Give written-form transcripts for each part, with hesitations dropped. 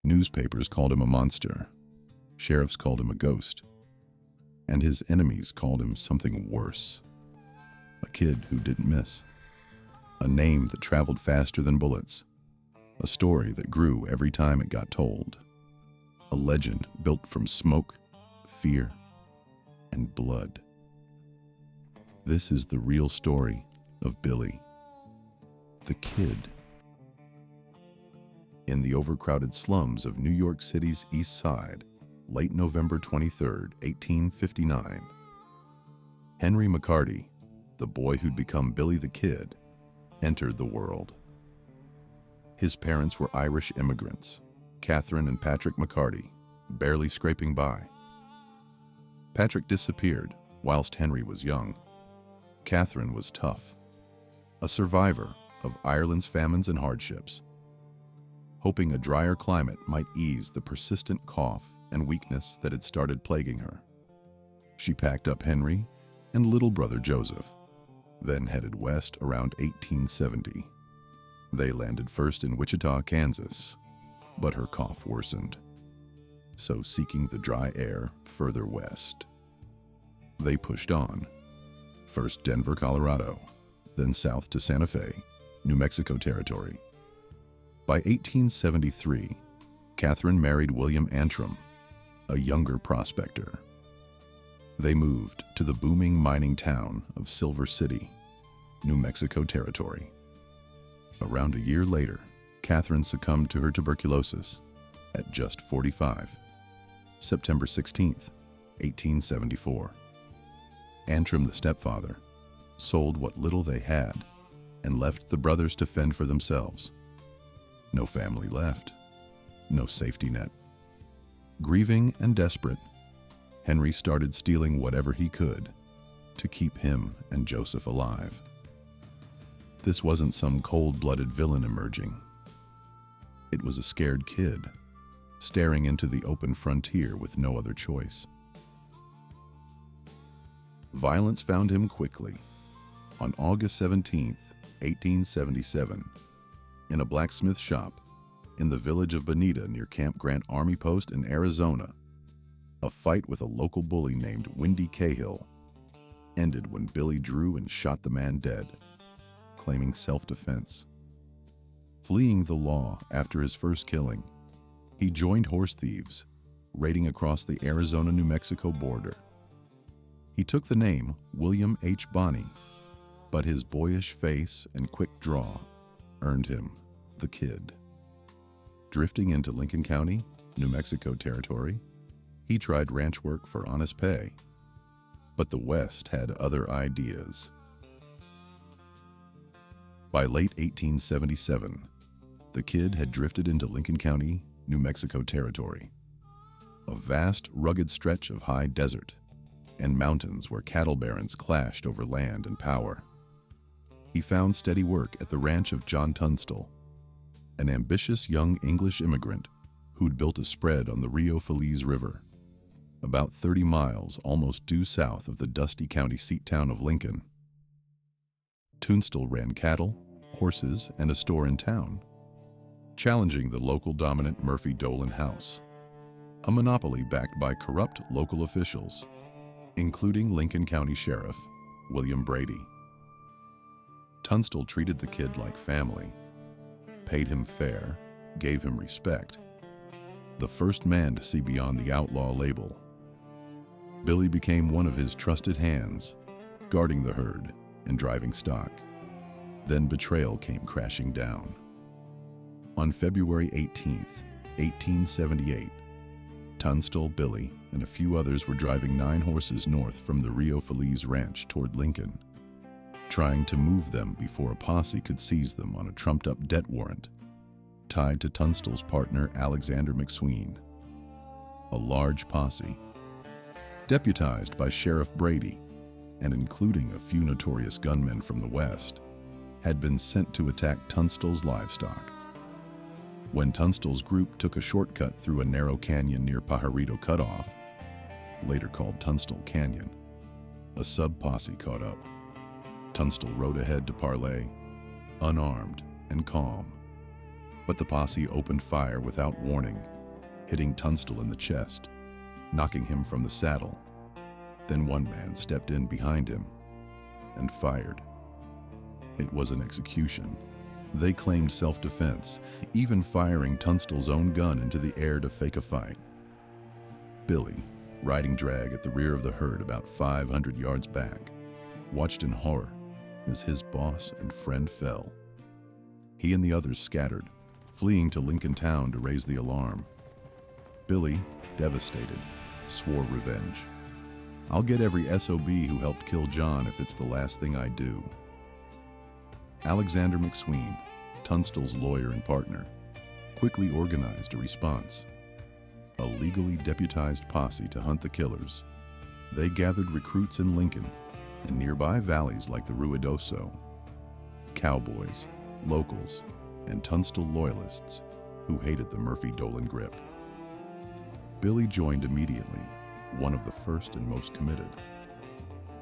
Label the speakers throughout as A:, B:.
A: Newspapers called him a monster, sheriffs called him a ghost, and his enemies called him something worse. A kid who didn't miss. A name that traveled faster than bullets. A story that grew every time it got told. A legend built from smoke, fear, and blood. This is the real story of Billy, the Kid. In the overcrowded slums of New York City's East Side, late November 23, 1859, Henry McCarty, the boy who'd become Billy the Kid, entered the world. His parents were Irish immigrants, Catherine and Patrick McCarty, barely scraping by. Patrick disappeared whilst Henry was young. Catherine was tough, a survivor of Ireland's famines and hardships, hoping a drier climate might ease the persistent cough and weakness that had started plaguing her. She packed up Henry and little brother Joseph, then headed west around 1870. They landed first in Wichita, Kansas, but her cough worsened, so seeking the dry air further west. They pushed on, first Denver, Colorado, then south to Santa Fe, New Mexico Territory. By 1873, Catherine married William Antrim, a younger prospector. They moved to the booming mining town of Silver City, New Mexico Territory. Around a year later, Catherine succumbed to her tuberculosis at just 45, September 16, 1874. Antrim, the stepfather, sold what little they had and left the brothers to fend for themselves. No family left, no safety net. Grieving and desperate, Henry started stealing whatever he could to keep him and Joseph alive. This wasn't some cold-blooded villain emerging. It was a scared kid, staring into the open frontier with no other choice. Violence found him quickly. On August 17, 1877, in a blacksmith shop in the village of Bonita near Camp Grant Army Post in Arizona, a fight with a local bully named Windy Cahill ended when Billy drew and shot the man dead, claiming self-defense. Fleeing the law after his first killing, he joined horse thieves, raiding across the Arizona-New Mexico border. He took the name William H. Bonney, but his boyish face and quick draw earned him the Kid. Drifting into Lincoln County, New Mexico Territory, he tried ranch work for honest pay, but the West had other ideas. By late 1877, the Kid had drifted into Lincoln County, New Mexico Territory, a vast, rugged stretch of high desert and mountains where cattle barons clashed over land and power. He found steady work at the ranch of John Tunstall, an ambitious young English immigrant who'd built a spread on the Rio Feliz River, about 30 miles almost due south of the dusty county seat town of Lincoln. Tunstall ran cattle, horses, and a store in town, challenging the local dominant Murphy Dolan House, a monopoly backed by corrupt local officials, including Lincoln County Sheriff William Brady. Tunstall treated the Kid like family, paid him fair, gave him respect. The first man to see beyond the outlaw label. Billy became one of his trusted hands, guarding the herd and driving stock. Then betrayal came crashing down. On February 18, 1878, Tunstall, Billy, and a few others were driving 9 horses north from the Rio Feliz Ranch toward Lincoln, trying to move them before a posse could seize them on a trumped-up debt warrant tied to Tunstall's partner Alexander McSween. A large posse, deputized by Sheriff Brady and including a few notorious gunmen from the West, had been sent to attack Tunstall's livestock. When Tunstall's group took a shortcut through a narrow canyon near Pajarito Cutoff, later called Tunstall Canyon, a sub-posse caught up. Tunstall rode ahead to parley, unarmed and calm, but the posse opened fire without warning hitting Tunstall in the chest, knocking him from the saddle. Then one man stepped in behind him and fired. It was an execution. They claimed self-defense, even firing Tunstall's own gun into the air to fake a fight. Billy, riding drag at the rear of the herd about 500 yards back, watched in horror as his boss and friend fell. He and the others scattered, fleeing to Lincoln Town to raise the alarm. Billy, devastated, swore revenge. "I'll get every SOB who helped kill John if it's the last thing I do." Alexander McSween, Tunstall's lawyer and partner, quickly organized a response. A legally deputized posse to hunt the killers. They gathered recruits in Lincoln and nearby valleys like the Ruidoso. Cowboys, locals, and Tunstall loyalists who hated the Murphy-Dolan grip. Billy joined immediately, one of the first and most committed.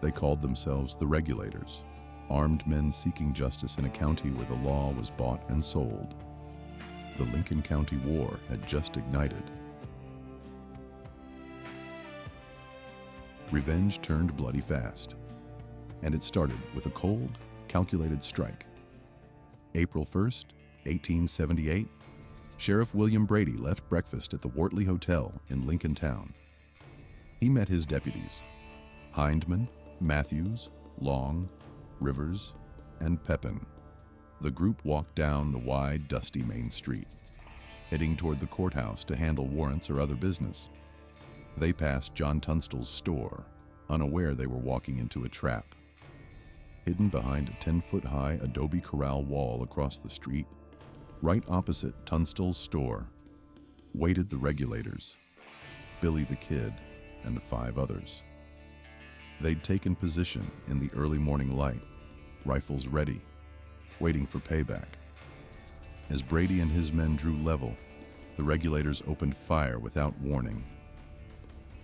A: They called themselves the Regulators, armed men seeking justice in a county where the law was bought and sold. The Lincoln County War had just ignited. Revenge turned bloody fast, and it started with a cold, calculated strike. April 1st, 1878, Sheriff William Brady left breakfast at the Wortley Hotel in Lincoln Town. He met his deputies, Hindman, Matthews, Long, Rivers, and Pepin. The group walked down the wide, dusty main street, heading toward the courthouse to handle warrants or other business. They passed John Tunstall's store, unaware they were walking into a trap. Hidden behind a 10-foot-high adobe corral wall across the street, right opposite Tunstall's store, waited the Regulators, Billy the Kid, and 5 others. They'd taken position in the early morning light, rifles ready, waiting for payback. As Brady and his men drew level, the Regulators opened fire without warning.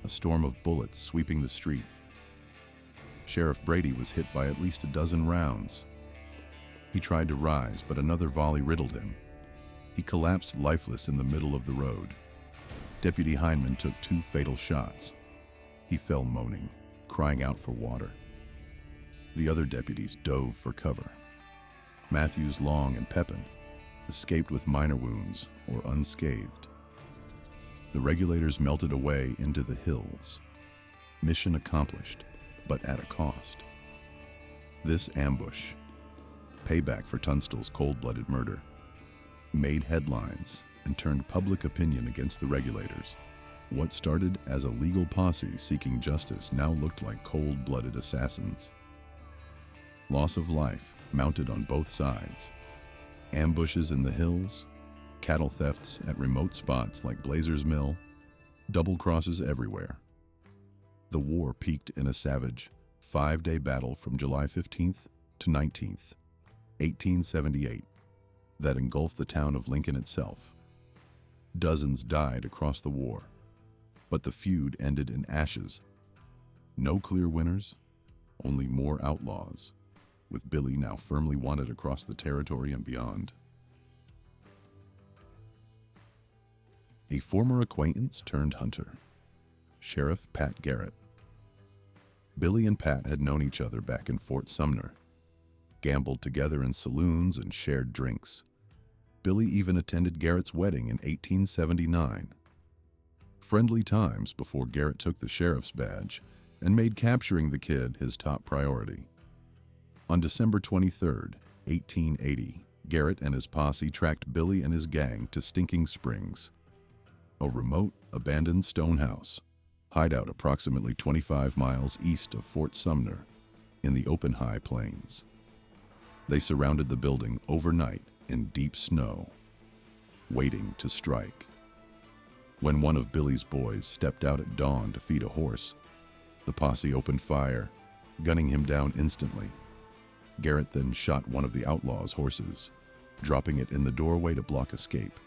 A: A storm of bullets sweeping the street. Sheriff Brady was hit by at least a dozen rounds. He tried to rise, but another volley riddled him. He collapsed lifeless in the middle of the road. Deputy Hindman took 2 fatal shots. He fell moaning, crying out for water. The other deputies dove for cover. Matthews, Long, and Pepin escaped with minor wounds or unscathed. The Regulators melted away into the hills. Mission accomplished, but at a cost. This ambush, payback for Tunstall's cold-blooded murder, made headlines and turned public opinion against the Regulators. What started as a legal posse seeking justice now looked like cold-blooded assassins. Loss of life mounted on both sides. Ambushes in the hills, cattle thefts at remote spots like Blazer's Mill, double crosses everywhere. The war peaked in a savage 5-day battle from July 15th to 19th, 1878, that engulfed the town of Lincoln itself. Dozens died across the war, but the feud ended in ashes. No clear winners, only more outlaws, with Billy now firmly wanted across the territory and beyond. A former acquaintance turned hunter, Sheriff Pat Garrett. Billy and Pat had known each other back in Fort Sumner, gambled together in saloons and shared drinks. Billy even attended Garrett's wedding in 1879. Friendly times before Garrett took the sheriff's badge and made capturing the kid his top priority. On December 23, 1880, Garrett and his posse tracked Billy and his gang to Stinking Springs, a remote, abandoned stone house, hideout approximately 25 miles east of Fort Sumner in the open high plains. They surrounded the building overnight in deep snow, waiting to strike. When one of Billy's boys stepped out at dawn to feed a horse, the posse opened fire, gunning him down instantly. Garrett then shot one of the outlaws' horses, dropping it in the doorway to block escape.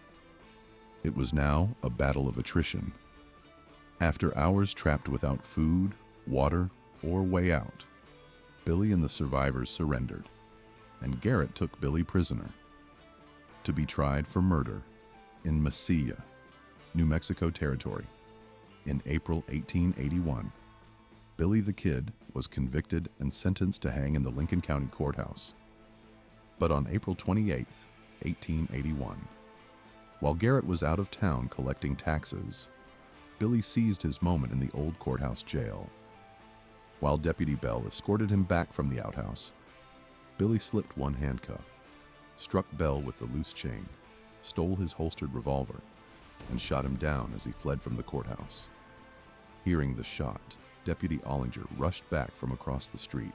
A: It was now a battle of attrition. After hours trapped without food, water, or way out, Billy and the survivors surrendered, and Garrett took Billy prisoner to be tried for murder in Mesilla, New Mexico Territory. In April 1881, Billy the Kid was convicted and sentenced to hang in the Lincoln County Courthouse. But on April 28, 1881, while Garrett was out of town collecting taxes, Billy seized his moment in the old courthouse jail. While Deputy Bell escorted him back from the outhouse, Billy slipped one handcuff, struck Bell with the loose chain, stole his holstered revolver, and shot him down as he fled from the courthouse. Hearing the shot, Deputy Ollinger rushed back from across the street.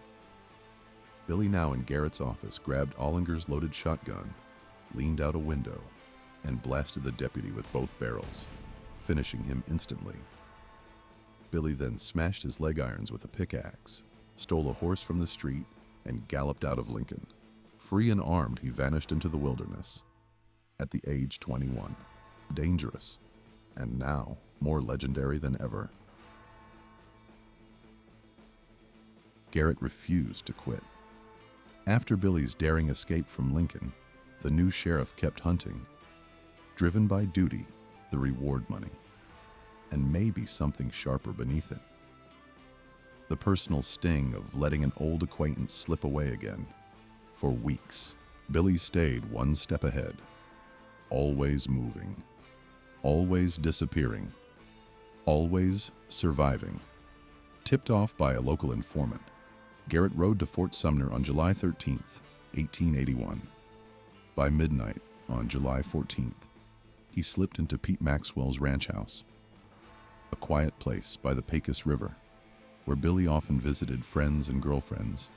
A: Billy, now in Garrett's office, grabbed Ollinger's loaded shotgun, leaned out a window, and blasted the deputy with both barrels, finishing him instantly. Billy then smashed his leg irons with a pickaxe, stole a horse from the street, and galloped out of Lincoln. Free and armed, he vanished into the wilderness. At the age 21, dangerous, and now more legendary than ever. Garrett refused to quit. After Billy's daring escape from Lincoln, the new sheriff kept hunting, driven by duty, the reward money, and maybe something sharper beneath it. The personal sting of letting an old acquaintance slip away again. For weeks, Billy stayed one step ahead, always moving, always disappearing, always surviving. Tipped off by a local informant, Garrett rode to Fort Sumner on July 13, 1881. By midnight on July 14th, he slipped into Pete Maxwell's ranch house, a quiet place by the Pecos River, where Billy often visited friends and girlfriends,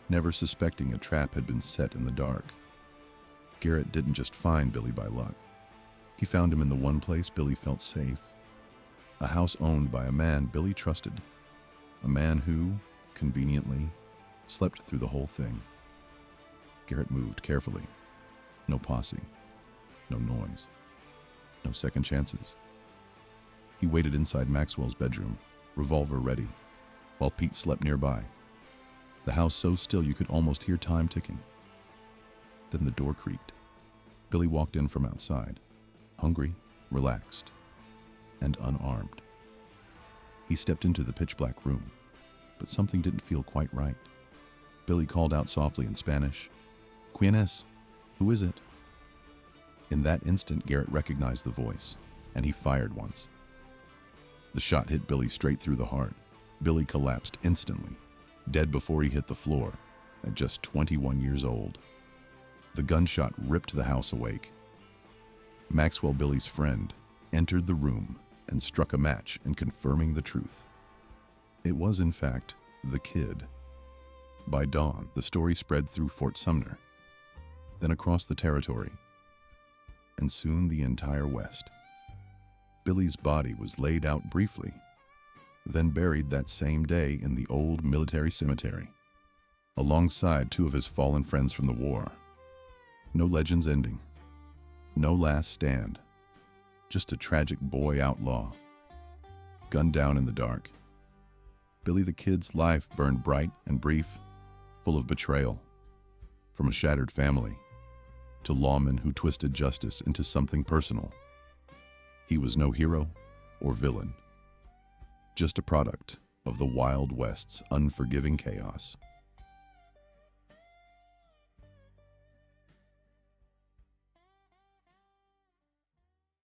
A: never suspecting a trap had been set in the dark. Garrett didn't just find Billy by luck. He found him in the one place Billy felt safe, a house owned by a man Billy trusted, a man who, conveniently, slept through the whole thing. Garrett moved carefully. No posse, no noise, no second chances. He waited inside Maxwell's bedroom, revolver ready, while Pete slept nearby. The house so still you could almost hear time ticking. Then the door creaked. Billy walked in from outside, hungry, relaxed, and unarmed. He stepped into the pitch-black room, but something didn't feel quite right. Billy called out softly in Spanish, "Quién who is it?" In that instant, Garrett recognized the voice, and he fired once. The shot hit Billy straight through the heart. Billy collapsed instantly, dead before he hit the floor, at just 21 years old. The gunshot ripped the house awake. Maxwell, Billy's friend, entered the room and struck a match in confirming the truth. It was, in fact, the Kid. By dawn, the story spread through Fort Sumner, then across the territory, and soon the entire West. Billy's body was laid out briefly, then buried that same day in the old military cemetery, alongside two of his fallen friends from the war. No legends ending, no last stand, just a tragic boy outlaw, gunned down in the dark. Billy the Kid's life burned bright and brief, full of betrayal, from a shattered family to lawmen who twisted justice into something personal. He was no hero or villain, just a product of the Wild West's unforgiving chaos.